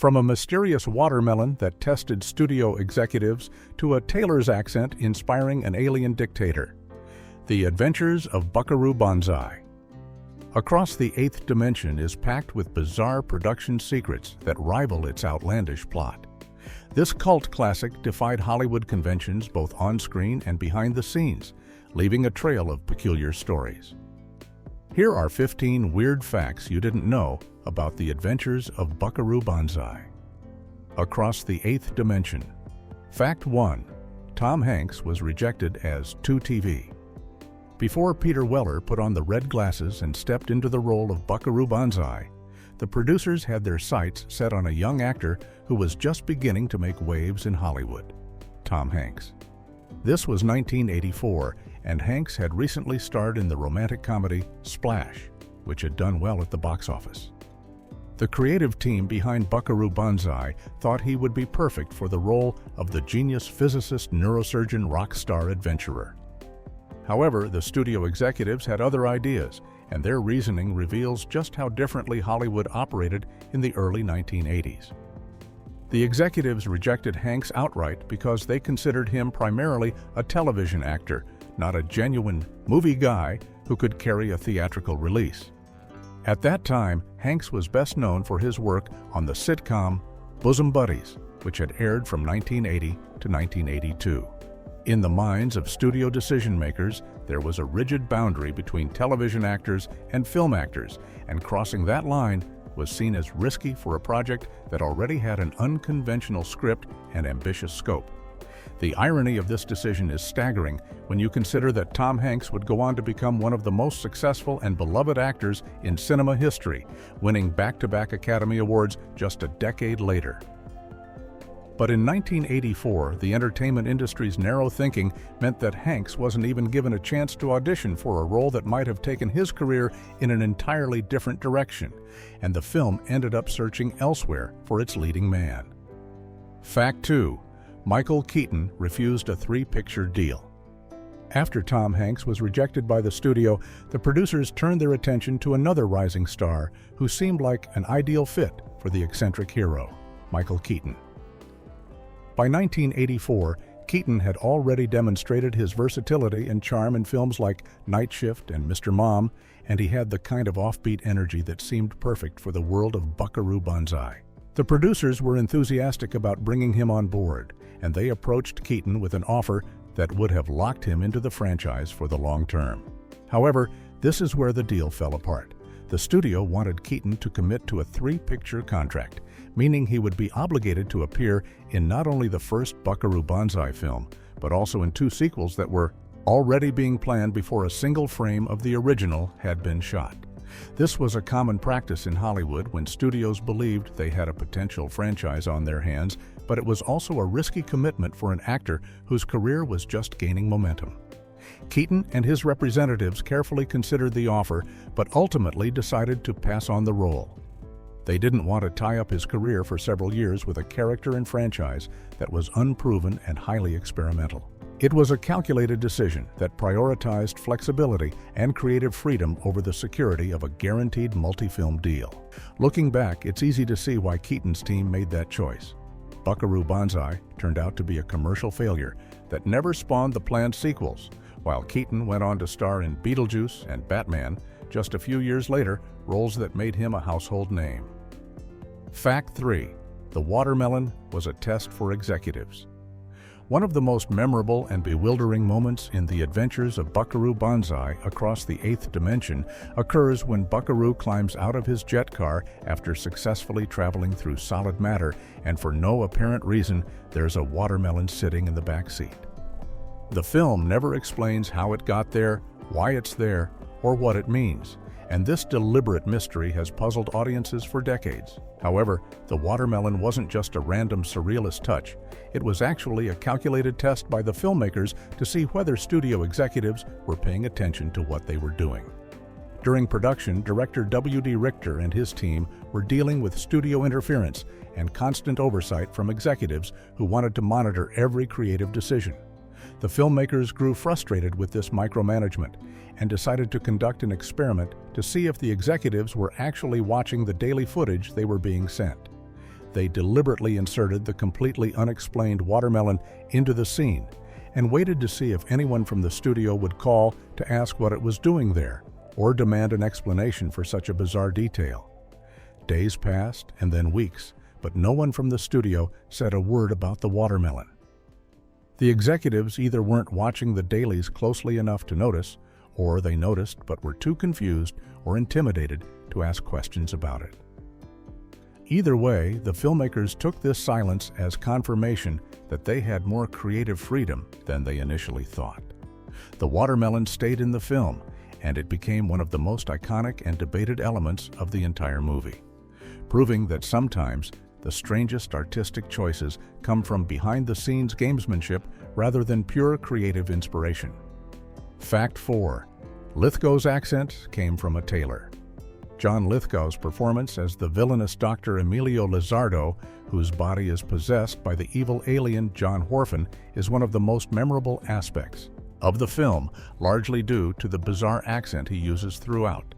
From a mysterious watermelon that tested studio executives to a tailor's accent inspiring an alien dictator. The Adventures of Buckaroo Banzai. Across the Eighth Dimension is packed with bizarre production secrets that rival its outlandish plot. This cult classic defied Hollywood conventions both on-screen and behind the scenes, leaving a trail of peculiar stories. Here are 15 weird facts you didn't know about the Adventures of Buckaroo Banzai. Across the Eighth Dimension. Fact 1. Tom Hanks was rejected as 2TV. Before Peter Weller put on the red glasses and stepped into the role of Buckaroo Banzai, the producers had their sights set on a young actor who was just beginning to make waves in Hollywood, Tom Hanks. This was 1984, and Hanks had recently starred in the romantic comedy Splash, which had done well at the box office. The creative team behind Buckaroo Banzai thought he would be perfect for the role of the genius physicist, neurosurgeon, rock star adventurer. However, the studio executives had other ideas, and their reasoning reveals just how differently Hollywood operated in the early 1980s. The executives rejected Hanks outright because they considered him primarily a television actor, not a genuine movie guy who could carry a theatrical release. At that time, Hanks was best known for his work on the sitcom Bosom Buddies, which had aired from 1980 to 1982. In the minds of studio decision-makers, there was a rigid boundary between television actors and film actors, and crossing that line was seen as risky for a project that already had an unconventional script and ambitious scope. The irony of this decision is staggering when you consider that Tom Hanks would go on to become one of the most successful and beloved actors in cinema history, winning back-to-back Academy Awards just a decade later. But in 1984, the entertainment industry's narrow thinking meant that Hanks wasn't even given a chance to audition for a role that might have taken his career in an entirely different direction, and the film ended up searching elsewhere for its leading man. Fact 2. Michael Keaton refused a 3-picture deal. After Tom Hanks was rejected by the studio, the producers turned their attention to another rising star who seemed like an ideal fit for the eccentric hero, Michael Keaton. By 1984, Keaton had already demonstrated his versatility and charm in films like Night Shift and Mr. Mom, and he had the kind of offbeat energy that seemed perfect for the world of Buckaroo Banzai. The producers were enthusiastic about bringing him on board, and they approached Keaton with an offer that would have locked him into the franchise for the long term. However, this is where the deal fell apart. The studio wanted Keaton to commit to a 3-picture contract, meaning he would be obligated to appear in not only the first Buckaroo Banzai film, but also in 2 sequels that were already being planned before a single frame of the original had been shot. This was a common practice in Hollywood when studios believed they had a potential franchise on their hands, but it was also a risky commitment for an actor whose career was just gaining momentum. Keaton and his representatives carefully considered the offer, but ultimately decided to pass on the role. They didn't want to tie up his career for several years with a character and franchise that was unproven and highly experimental. It was a calculated decision that prioritized flexibility and creative freedom over the security of a guaranteed multi-film deal. Looking back, it's easy to see why Keaton's team made that choice. Buckaroo Banzai turned out to be a commercial failure that never spawned the planned sequels, while Keaton went on to star in Beetlejuice and Batman just a few years later, roles that made him a household name. Fact 3. The watermelon was a test for executives. One of the most memorable and bewildering moments in the Adventures of Buckaroo Banzai across the Eighth Dimension occurs when Buckaroo climbs out of his jet car after successfully traveling through solid matter, and for no apparent reason, there's a watermelon sitting in the back seat. The film never explains how it got there, why it's there, or what it means, and this deliberate mystery has puzzled audiences for decades. However, the watermelon wasn't just a random surrealist touch. It was actually a calculated test by the filmmakers to see whether studio executives were paying attention to what they were doing. During production, director W.D. Richter and his team were dealing with studio interference and constant oversight from executives who wanted to monitor every creative decision. The filmmakers grew frustrated with this micromanagement and decided to conduct an experiment to see if the executives were actually watching the daily footage they were being sent. they deliberately inserted the completely unexplained watermelon into the scene and waited to see if anyone from the studio would call to ask what it was doing there or demand an explanation for such a bizarre detail. Days passed and then weeks, but no one from the studio said a word about the watermelon. The executives either weren't watching the dailies closely enough to notice, or they noticed but were too confused or intimidated to ask questions about it. Either way, the filmmakers took this silence as confirmation that they had more creative freedom than they initially thought. The watermelon stayed in the film, and it became one of the most iconic and debated elements of the entire movie, proving that sometimes the strangest artistic choices come from behind-the-scenes gamesmanship rather than pure creative inspiration. Fact 4. Lithgow's accent came from a tailor. John Lithgow's performance as the villainous Dr. Emilio Lizardo, whose body is possessed by the evil alien John Horfin, is one of the most memorable aspects of the film, largely due to the bizarre accent he uses throughout.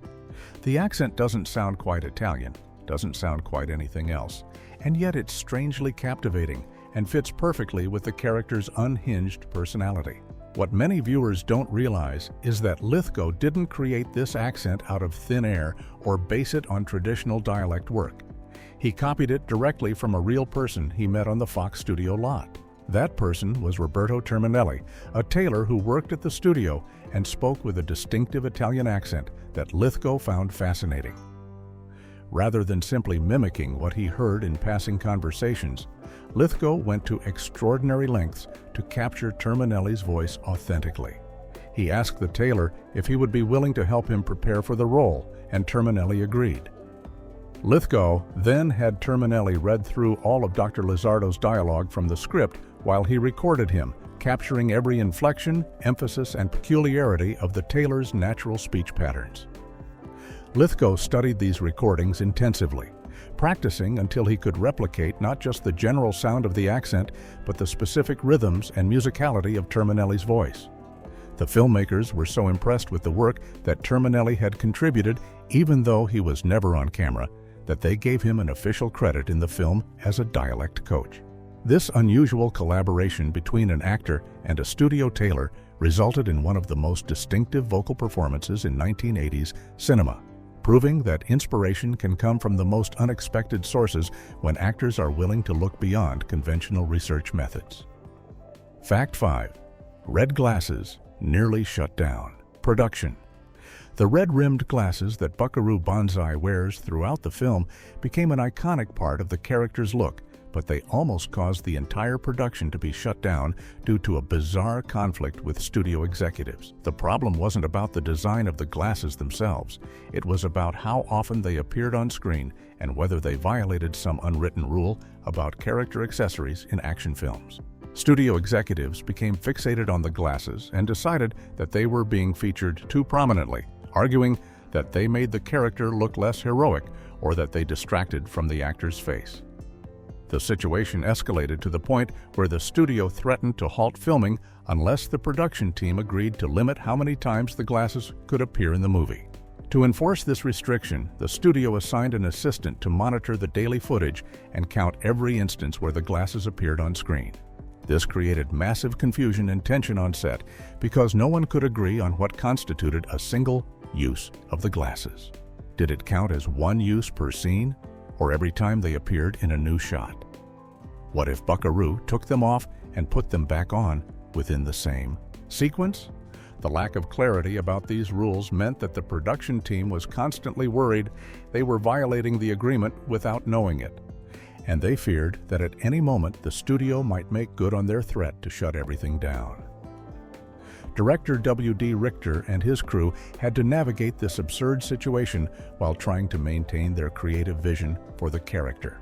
The accent doesn't sound quite Italian, doesn't sound quite anything else, and yet it's strangely captivating and fits perfectly with the character's unhinged personality. What many viewers don't realize is that Lithgow didn't create this accent out of thin air or base it on traditional dialect work. He copied it directly from a real person he met on the Fox studio lot. That person was Roberto Terminelli, a tailor who worked at the studio and spoke with a distinctive Italian accent that Lithgow found fascinating. Rather than simply mimicking what he heard in passing conversations, Lithgow went to extraordinary lengths to capture Terminelli's voice authentically. He asked the tailor if he would be willing to help him prepare for the role, and Terminelli agreed. Lithgow then had Terminelli read through all of Dr. Lizardo's dialogue from the script while he recorded him, capturing every inflection, emphasis, and peculiarity of the tailor's natural speech patterns. Lithgow studied these recordings intensively, practicing until he could replicate not just the general sound of the accent, but the specific rhythms and musicality of Terminelli's voice. The filmmakers were so impressed with the work that Terminelli had contributed, even though he was never on camera, that they gave him an official credit in the film as a dialect coach. This unusual collaboration between an actor and a studio tailor resulted in one of the most distinctive vocal performances in 1980s cinema, proving that inspiration can come from the most unexpected sources when actors are willing to look beyond conventional research methods. Fact 5. Red glasses nearly shut down. Production. The red-rimmed glasses that Buckaroo Banzai wears throughout the film became an iconic part of the character's look, but they almost caused the entire production to be shut down due to a bizarre conflict with studio executives. The problem wasn't about the design of the glasses themselves. It was about how often they appeared on screen and whether they violated some unwritten rule about character accessories in action films. Studio executives became fixated on the glasses and decided that they were being featured too prominently, arguing that they made the character look less heroic or that they distracted from the actor's face. The situation escalated to the point where the studio threatened to halt filming unless the production team agreed to limit how many times the glasses could appear in the movie. To enforce this restriction, the studio assigned an assistant to monitor the daily footage and count every instance where the glasses appeared on screen. This created massive confusion and tension on set because no one could agree on what constituted a single use of the glasses. Did it count as one use per scene, or every time they appeared in a new shot? What if Buckaroo took them off and put them back on within the same sequence? The lack of clarity about these rules meant that the production team was constantly worried they were violating the agreement without knowing it, and they feared that at any moment the studio might make good on their threat to shut everything down. Director W.D. Richter and his crew had to navigate this absurd situation while trying to maintain their creative vision for the character.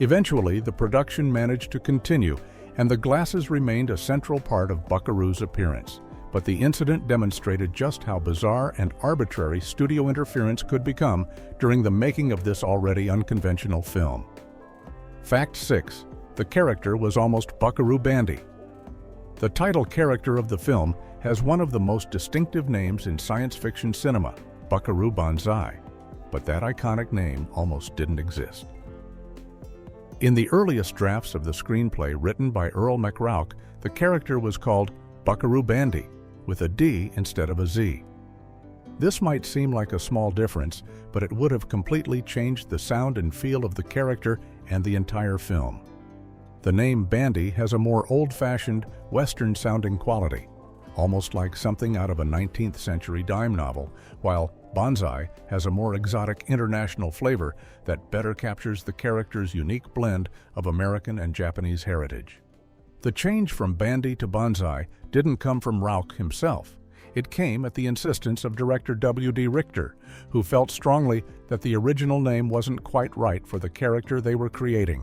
Eventually, the production managed to continue, and the glasses remained a central part of Buckaroo's appearance. But the incident demonstrated just how bizarre and arbitrary studio interference could become during the making of this already unconventional film. Fact 6. The character was almost Buckaroo Bandy. The title character of the film has one of the most distinctive names in science fiction cinema, Buckaroo Banzai, but that iconic name almost didn't exist. In the earliest drafts of the screenplay written by Earl MacRauch, the character was called Buckaroo Banzai, with a D instead of a Z. This might seem like a small difference, but it would have completely changed the sound and feel of the character and the entire film. The name Bandy has a more old-fashioned, Western-sounding quality, almost like something out of a 19th century dime novel, while Banzai has a more exotic international flavor that better captures the character's unique blend of American and Japanese heritage. The change from Bandy to Banzai didn't come from Rauch himself. It came at the insistence of director W.D. Richter, who felt strongly that the original name wasn't quite right for the character they were creating.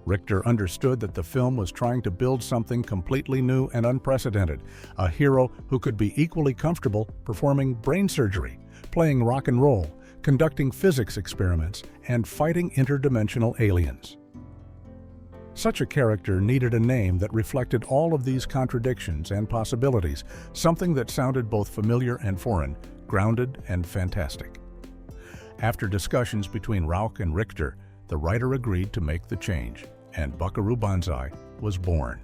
Richter understood that the film was trying to build something completely new and unprecedented, a hero who could be equally comfortable performing brain surgery, playing rock and roll, conducting physics experiments, and fighting interdimensional aliens. Such a character needed a name that reflected all of these contradictions and possibilities, something that sounded both familiar and foreign, grounded and fantastic. After discussions between Rauch and Richter, the writer agreed to make the change, and Buckaroo Banzai was born.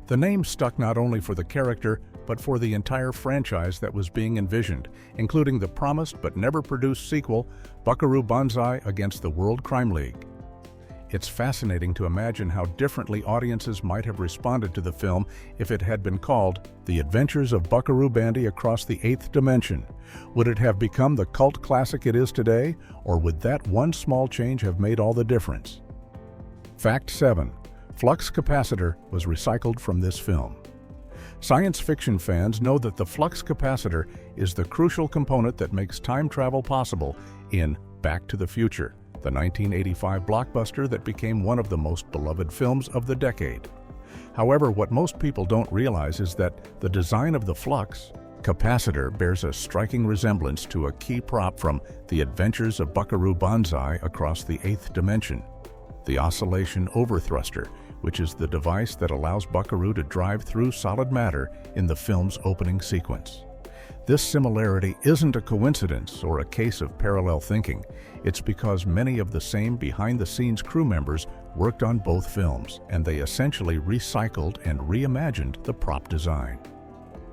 The name stuck not only for the character, but for the entire franchise that was being envisioned, including the promised but never produced sequel, Buckaroo Banzai Against the World Crime League. It's fascinating to imagine how differently audiences might have responded to the film if it had been called The Adventures of Buckaroo Banzai Across the Eighth Dimension. Would it have become the cult classic it is today, or would that one small change have made all the difference? Fact 7. Flux capacitor was recycled from this film. Science fiction fans know that the flux capacitor is the crucial component that makes time travel possible in Back to the Future, the 1985 blockbuster that became one of the most beloved films of the decade. However, what most people don't realize is that the design of the flux capacitor bears a striking resemblance to a key prop from The Adventures of Buckaroo Banzai Across the Eighth Dimension, the oscillation overthruster, which is the device that allows Buckaroo to drive through solid matter in the film's opening sequence. This similarity isn't a coincidence or a case of parallel thinking. It's because many of the same behind-the-scenes crew members worked on both films, and they essentially recycled and reimagined the prop design.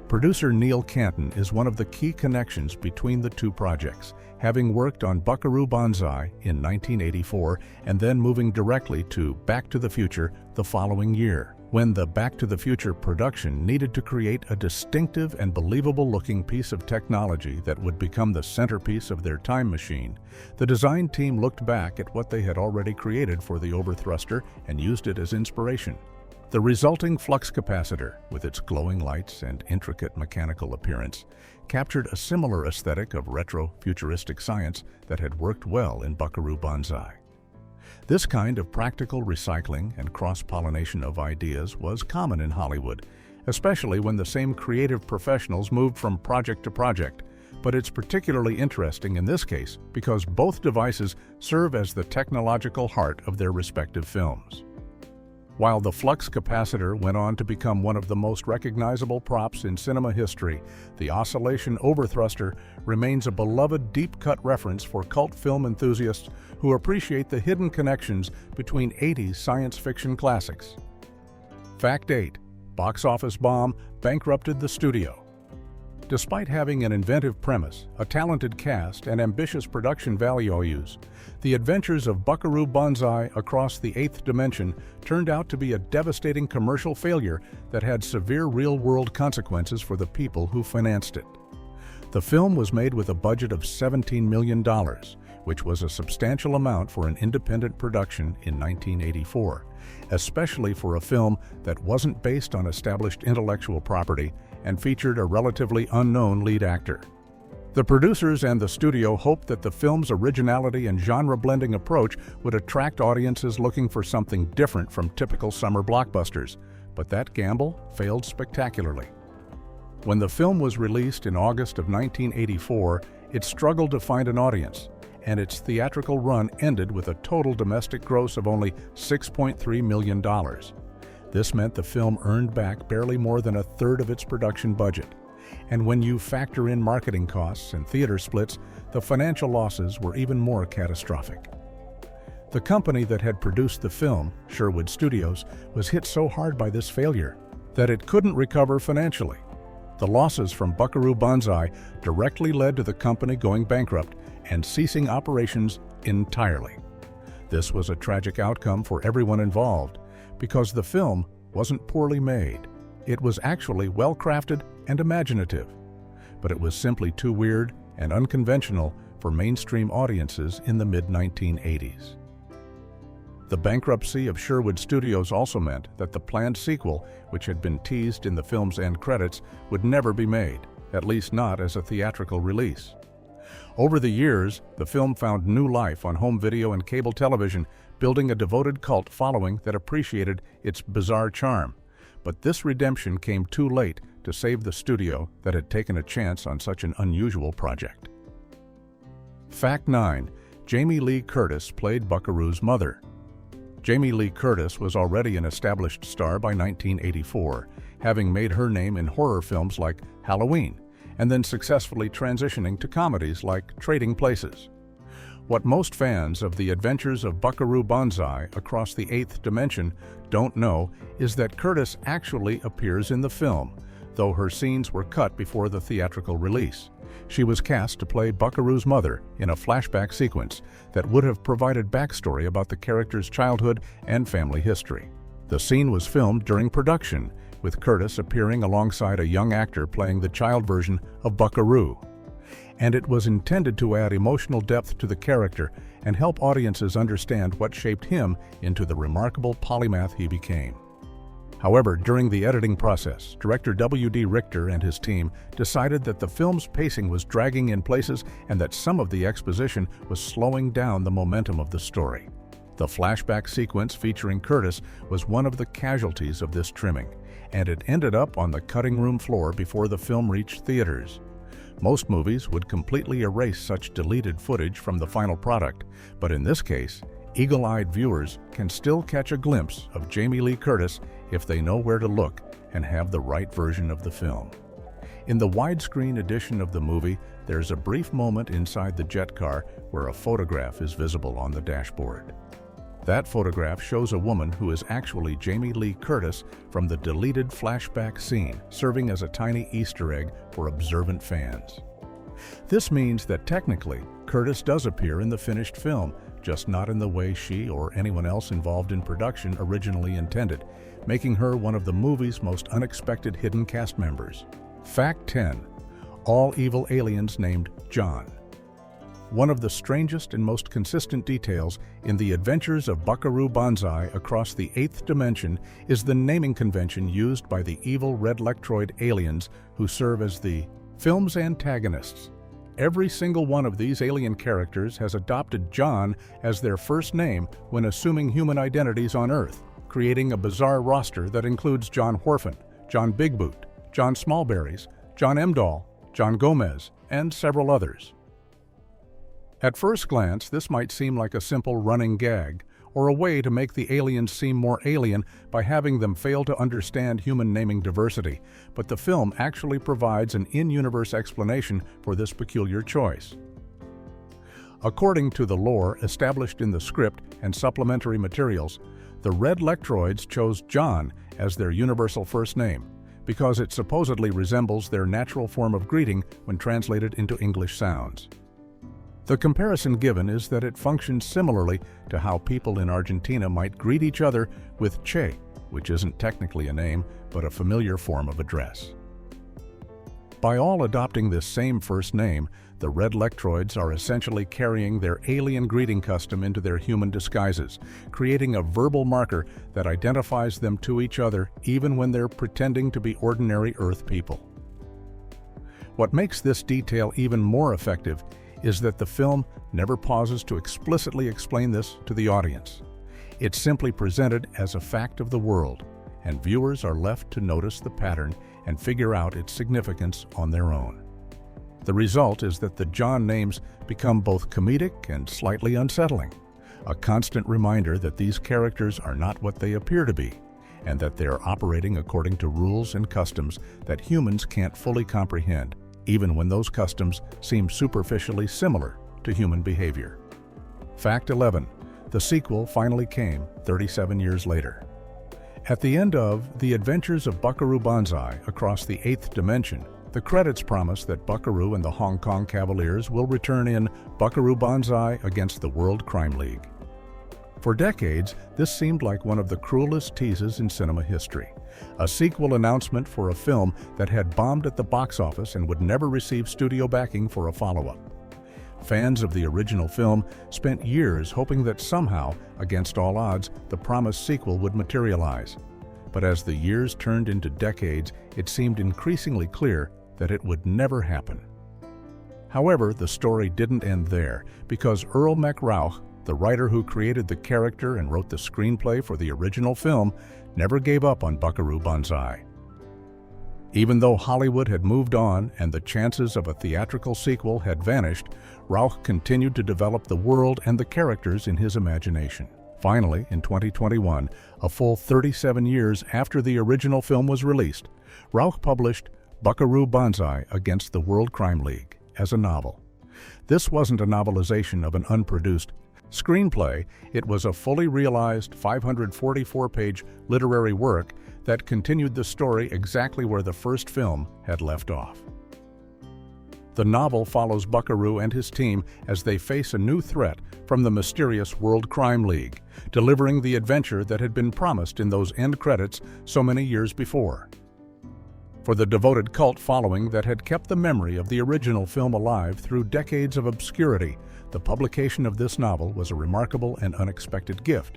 Producer Neil Keaton is one of the key connections between the two projects, having worked on Buckaroo Banzai in 1984 and then moving directly to Back to the Future the following year, when the Back to the Future production needed to create a distinctive and believable-looking piece of technology that would become the centerpiece of their time machine. The design team looked back at what they had already created for the overthruster and used it as inspiration. The resulting flux capacitor, with its glowing lights and intricate mechanical appearance, captured a similar aesthetic of retro-futuristic science that had worked well in Buckaroo Banzai. This kind of practical recycling and cross-pollination of ideas was common in Hollywood, especially when the same creative professionals moved from project to project. But it's particularly interesting in this case because both devices serve as the technological heart of their respective films. While the flux capacitor went on to become one of the most recognizable props in cinema history, the oscillation overthruster remains a beloved deep-cut reference for cult film enthusiasts who appreciate the hidden connections between 80s science fiction classics. Fact 8. Box office bomb bankrupted the studio. Despite having an inventive premise, a talented cast, and ambitious production values, The Adventures of Buckaroo Banzai Across the Eighth Dimension turned out to be a devastating commercial failure that had severe real-world consequences for the people who financed it. The film was made with a budget of $17 million, which was a substantial amount for an independent production in 1984, especially for a film that wasn't based on established intellectual property and featured a relatively unknown lead actor. The producers and the studio hoped that the film's originality and genre-blending approach would attract audiences looking for something different from typical summer blockbusters, but that gamble failed spectacularly. When the film was released in August of 1984, it struggled to find an audience, and its theatrical run ended with a total domestic gross of only $6.3 million. This meant the film earned back barely more than a third of its production budget. And when you factor in marketing costs and theater splits, the financial losses were even more catastrophic. The company that had produced the film, Sherwood Studios, was hit so hard by this failure that it couldn't recover financially. The losses from Buckaroo Banzai directly led to the company going bankrupt and ceasing operations entirely. This was a tragic outcome for everyone involved because the film wasn't poorly made. It was actually well-crafted and imaginative, but it was simply too weird and unconventional for mainstream audiences in the mid-1980s. The bankruptcy of Sherwood Studios also meant that the planned sequel, which had been teased in the film's end credits, would never be made, at least not as a theatrical release. Over the years, the film found new life on home video and cable television, building a devoted cult following that appreciated its bizarre charm. But this redemption came too late to save the studio that had taken a chance on such an unusual project. Fact 9. Jamie Lee Curtis played Buckaroo's mother. Jamie Lee Curtis was already an established star by 1984, having made her name in horror films like Halloween, and then successfully transitioning to comedies like Trading Places. What most fans of the adventures of Buckaroo Banzai across the eighth dimension don't know is that Curtis actually appears in the film, though her scenes were cut before the theatrical release. She was cast to play Buckaroo's mother in a flashback sequence that would have provided backstory about the character's childhood and family history. The scene was filmed during production, with Curtis appearing alongside a young actor playing the child version of Buckaroo. And it was intended to add emotional depth to the character and help audiences understand what shaped him into the remarkable polymath he became. However, during the editing process, director W.D. Richter and his team decided that the film's pacing was dragging in places and that some of the exposition was slowing down the momentum of the story. The flashback sequence featuring Curtis was one of the casualties of this trimming, and it ended up on the cutting room floor before the film reached theaters. Most movies would completely erase such deleted footage from the final product, but in this case, eagle-eyed viewers can still catch a glimpse of Jamie Lee Curtis if they know where to look and have the right version of the film. In the widescreen edition of the movie, there's a brief moment inside the jet car where a photograph is visible on the dashboard. That photograph shows a woman who is actually Jamie Lee Curtis from the deleted flashback scene, serving as a tiny Easter egg for observant fans. This means that technically, Curtis does appear in the finished film, just not in the way she or anyone else involved in production originally intended, making her one of the movie's most unexpected hidden cast members. Fact 10. All evil aliens named John. One of the strangest and most consistent details in the adventures of Buckaroo Banzai across the eighth dimension is the naming convention used by the evil red lectroid aliens who serve as the film's antagonists. Every single one of these alien characters has adopted John as their first name when assuming human identities on Earth, creating a bizarre roster that includes John Wharfen, John Big Boot, John Smallberries, John Emdahl, John Gomez, and several others. At first glance, this might seem like a simple running gag, or a way to make the aliens seem more alien by having them fail to understand human naming diversity, but the film actually provides an in-universe explanation for this peculiar choice. According to the lore established in the script and supplementary materials, the red lectroids chose John as their universal first name, because it supposedly resembles their natural form of greeting when translated into English sounds. The comparison given is that it functions similarly to how people in Argentina might greet each other with Che, which isn't technically a name, but a familiar form of address. By all adopting this same first name, the red lectroids are essentially carrying their alien greeting custom into their human disguises, creating a verbal marker that identifies them to each other even when they're pretending to be ordinary Earth people. What makes this detail even more effective is that the film never pauses to explicitly explain this to the audience. It's simply presented as a fact of the world, and viewers are left to notice the pattern and figure out its significance on their own. The result is that the John names become both comedic and slightly unsettling, a constant reminder that these characters are not what they appear to be, and that they are operating according to rules and customs that humans can't fully comprehend, even when those customs seem superficially similar to human behavior. Fact 11. The sequel finally came 37 years later. At the end of The Adventures of Buckaroo Banzai Across the Eighth Dimension, the credits promise that Buckaroo and the Hong Kong Cavaliers will return in Buckaroo Banzai Against the World Crime League. For decades, this seemed like one of the cruelest teases in cinema history. A sequel announcement for a film that had bombed at the box office and would never receive studio backing for a follow-up. Fans of the original film spent years hoping that somehow, against all odds, the promised sequel would materialize. But as the years turned into decades, it seemed increasingly clear that it would never happen. However, the story didn't end there, because Earl MacRauch, the writer who created the character and wrote the screenplay for the original film, never gave up on Buckaroo Banzai. Even though Hollywood had moved on and the chances of a theatrical sequel had vanished, Rauch continued to develop the world and the characters in his imagination. Finally, in 2021, a full 37 years after the original film was released, Rauch published Buckaroo Banzai Against the World Crime League as a novel. This wasn't a novelization of an unproduced screenplay. It was a fully realized 544-page literary work that continued the story exactly where the first film had left off. The novel follows Buckaroo and his team as they face a new threat from the mysterious World Crime League, delivering the adventure that had been promised in those end credits so many years before. For the devoted cult following that had kept the memory of the original film alive through decades of obscurity, the publication of this novel was a remarkable and unexpected gift.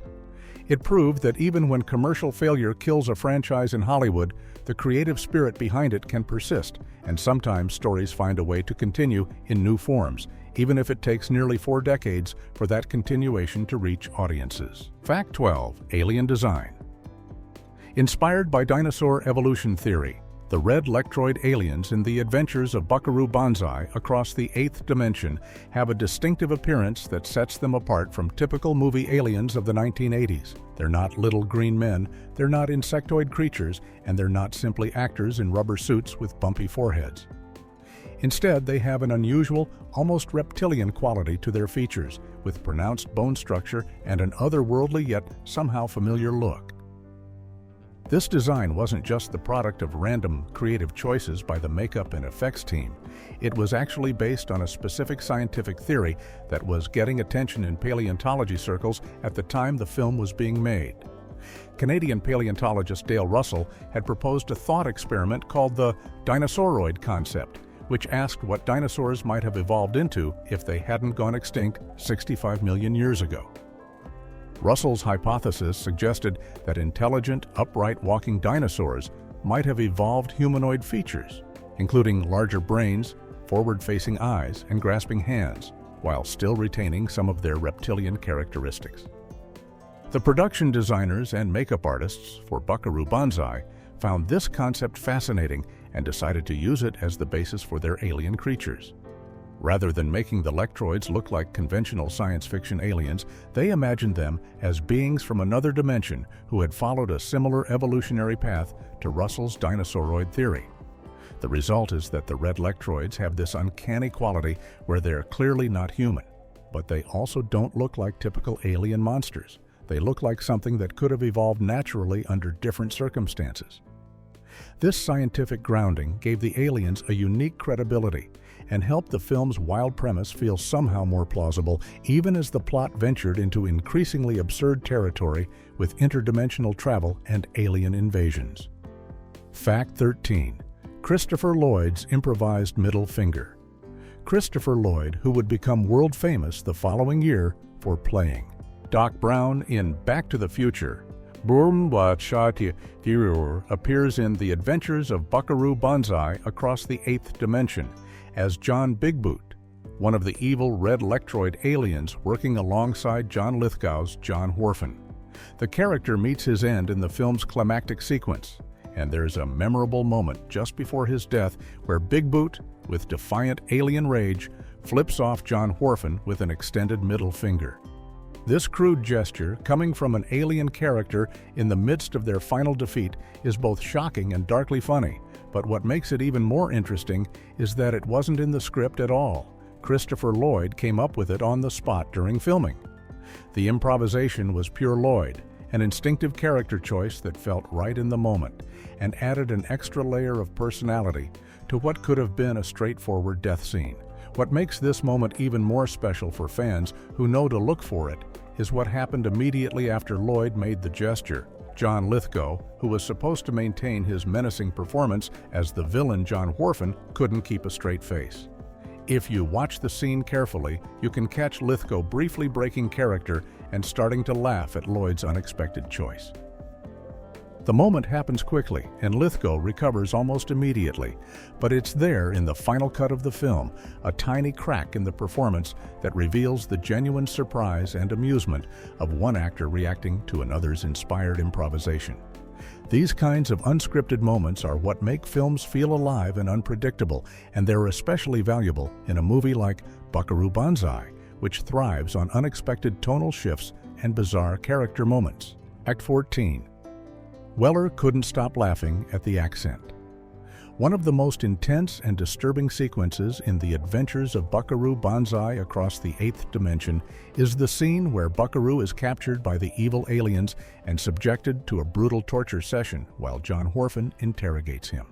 It proved that even when commercial failure kills a franchise in Hollywood, the creative spirit behind it can persist, and sometimes stories find a way to continue in new forms, even if it takes nearly 4 decades for that continuation to reach audiences. Fact 12. Alien Design. Inspired by dinosaur evolution theory, the red lectroid aliens in The Adventures of Buckaroo Banzai Across the Eighth Dimension have a distinctive appearance that sets them apart from typical movie aliens of the 1980s. They're not little green men, they're not insectoid creatures, and they're not simply actors in rubber suits with bumpy foreheads. Instead, they have an unusual, almost reptilian quality to their features, with pronounced bone structure and an otherworldly yet somehow familiar look. This design wasn't just the product of random creative choices by the makeup and effects team. It was actually based on a specific scientific theory that was getting attention in paleontology circles at the time the film was being made. Canadian paleontologist Dale Russell had proposed a thought experiment called the dinosauroid concept, which asked what dinosaurs might have evolved into if they hadn't gone extinct 65 million years ago. Russell's hypothesis suggested that intelligent, upright walking dinosaurs might have evolved humanoid features, including larger brains, forward-facing eyes, and grasping hands, while still retaining some of their reptilian characteristics. The production designers and makeup artists for Buckaroo Banzai found this concept fascinating and decided to use it as the basis for their alien creatures. Rather than making the lectroids look like conventional science fiction aliens, they imagined them as beings from another dimension who had followed a similar evolutionary path to Russell's dinosauroid theory. The result is that the red lectroids have this uncanny quality where they're clearly not human, but they also don't look like typical alien monsters. They look like something that could have evolved naturally under different circumstances. This scientific grounding gave the aliens a unique credibility and helped the film's wild premise feel somehow more plausible, even as the plot ventured into increasingly absurd territory with interdimensional travel and alien invasions. Fact 13. Christopher Lloyd's improvised middle finger. Christopher Lloyd, who would become world famous the following year for playing Doc Brown in Back to the Future, appears in The Adventures of Buckaroo Banzai Across the Eighth Dimension as John Big Boot, one of the evil red lectroid aliens working alongside John Lithgow's John Wharfen. The character meets his end in the film's climactic sequence, and there's a memorable moment just before his death where Big Boot, with defiant alien rage, flips off John Wharfen with an extended middle finger. This crude gesture, coming from an alien character in the midst of their final defeat, is both shocking and darkly funny, but what makes it even more interesting is that it wasn't in the script at all. Christopher Lloyd came up with it on the spot during filming. The improvisation was pure Lloyd, an instinctive character choice that felt right in the moment and added an extra layer of personality to what could have been a straightforward death scene. What makes this moment even more special for fans who know to look for it is what happened immediately after Lloyd made the gesture. John Lithgow, who was supposed to maintain his menacing performance as the villain John Wharfen, couldn't keep a straight face. If you watch the scene carefully, you can catch Lithgow briefly breaking character and starting to laugh at Lloyd's unexpected choice. The moment happens quickly, and Lithgow recovers almost immediately, but it's there in the final cut of the film, a tiny crack in the performance that reveals the genuine surprise and amusement of one actor reacting to another's inspired improvisation. These kinds of unscripted moments are what make films feel alive and unpredictable, and they're especially valuable in a movie like Buckaroo Banzai, which thrives on unexpected tonal shifts and bizarre character moments. Act 14. Weller couldn't stop laughing at the accent. One of the most intense and disturbing sequences in the adventures of Buckaroo Banzai across the 8th dimension is the scene where Buckaroo is captured by the evil aliens and subjected to a brutal torture session while John Wharfen interrogates him.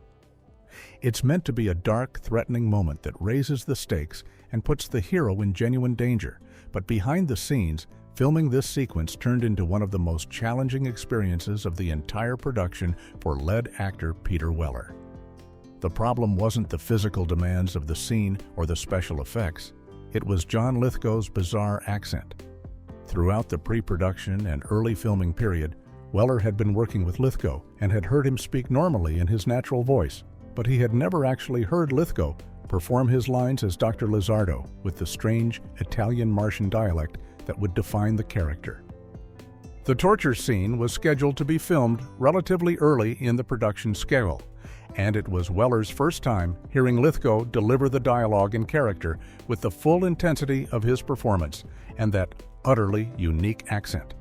It's meant to be a dark, threatening moment that raises the stakes and puts the hero in genuine danger, but behind the scenes, filming this sequence turned into one of the most challenging experiences of the entire production for lead actor Peter Weller. The problem wasn't the physical demands of the scene or the special effects. It was John Lithgow's bizarre accent. Throughout the pre-production and early filming period, Weller had been working with Lithgow and had heard him speak normally in his natural voice, but he had never actually heard Lithgow perform his lines as Dr. Lizardo with the strange Italian-Martian dialect that would define the character. The torture scene was scheduled to be filmed relatively early in the production schedule, and it was Weller's first time hearing Lithgow deliver the dialogue in character with the full intensity of his performance and that utterly unique accent.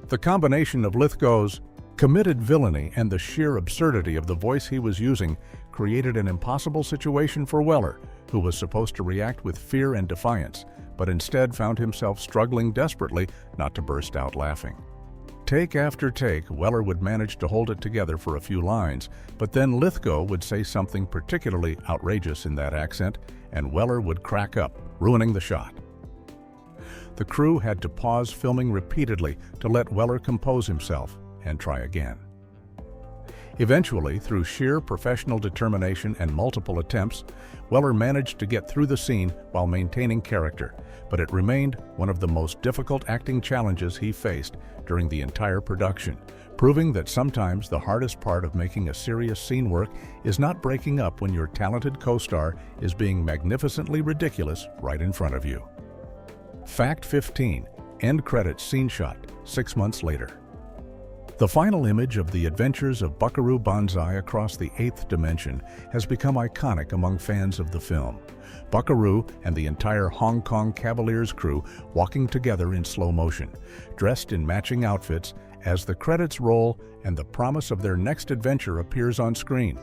The combination of Lithgow's committed villainy and the sheer absurdity of the voice he was using created an impossible situation for Weller, who was supposed to react with fear and defiance, but instead found himself struggling desperately not to burst out laughing. Take after take, Weller would manage to hold it together for a few lines, but then Lithgow would say something particularly outrageous in that accent, and Weller would crack up, ruining the shot. The crew had to pause filming repeatedly to let Weller compose himself and try again. Eventually, through sheer professional determination and multiple attempts, Weller managed to get through the scene while maintaining character, but it remained one of the most difficult acting challenges he faced during the entire production, proving that sometimes the hardest part of making a serious scene work is not breaking up when your talented co-star is being magnificently ridiculous right in front of you. Fact 15. End credits scene shot 6 months later. The final image of the adventures of Buckaroo Banzai across the 8th dimension has become iconic among fans of the film. Buckaroo and the entire Hong Kong Cavaliers crew walking together in slow motion, dressed in matching outfits as the credits roll and the promise of their next adventure appears on screen.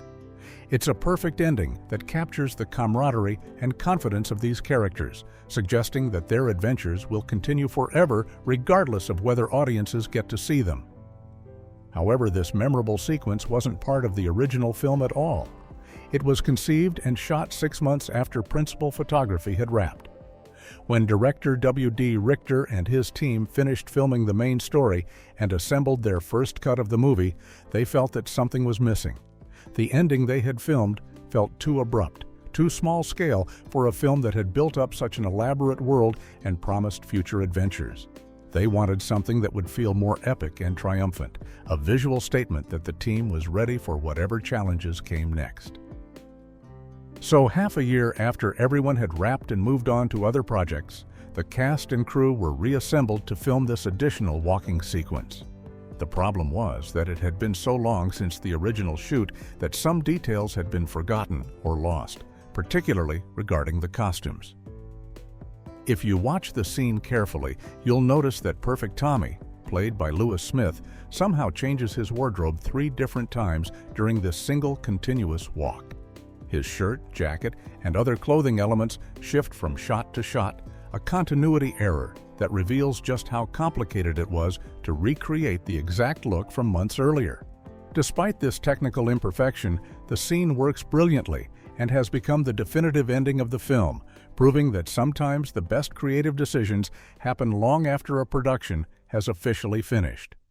It's a perfect ending that captures the camaraderie and confidence of these characters, suggesting that their adventures will continue forever regardless of whether audiences get to see them. However, this memorable sequence wasn't part of the original film at all. It was conceived and shot 6 months after principal photography had wrapped. When director W.D. Richter and his team finished filming the main story and assembled their first cut of the movie, they felt that something was missing. The ending they had filmed felt too abrupt, too small scale for a film that had built up such an elaborate world and promised future adventures. They wanted something that would feel more epic and triumphant, a visual statement that the team was ready for whatever challenges came next. So half a year after everyone had wrapped and moved on to other projects, the cast and crew were reassembled to film this additional walking sequence. The problem was that it had been so long since the original shoot that some details had been forgotten or lost, particularly regarding the costumes. If you watch the scene carefully, you'll notice that Perfect Tommy, played by Lewis Smith, somehow changes his wardrobe 3 different times during this single continuous walk. His shirt, jacket, and other clothing elements shift from shot to shot, a continuity error that reveals just how complicated it was to recreate the exact look from months earlier. Despite this technical imperfection, the scene works brilliantly and has become the definitive ending of the film, proving that sometimes the best creative decisions happen long after a production has officially finished.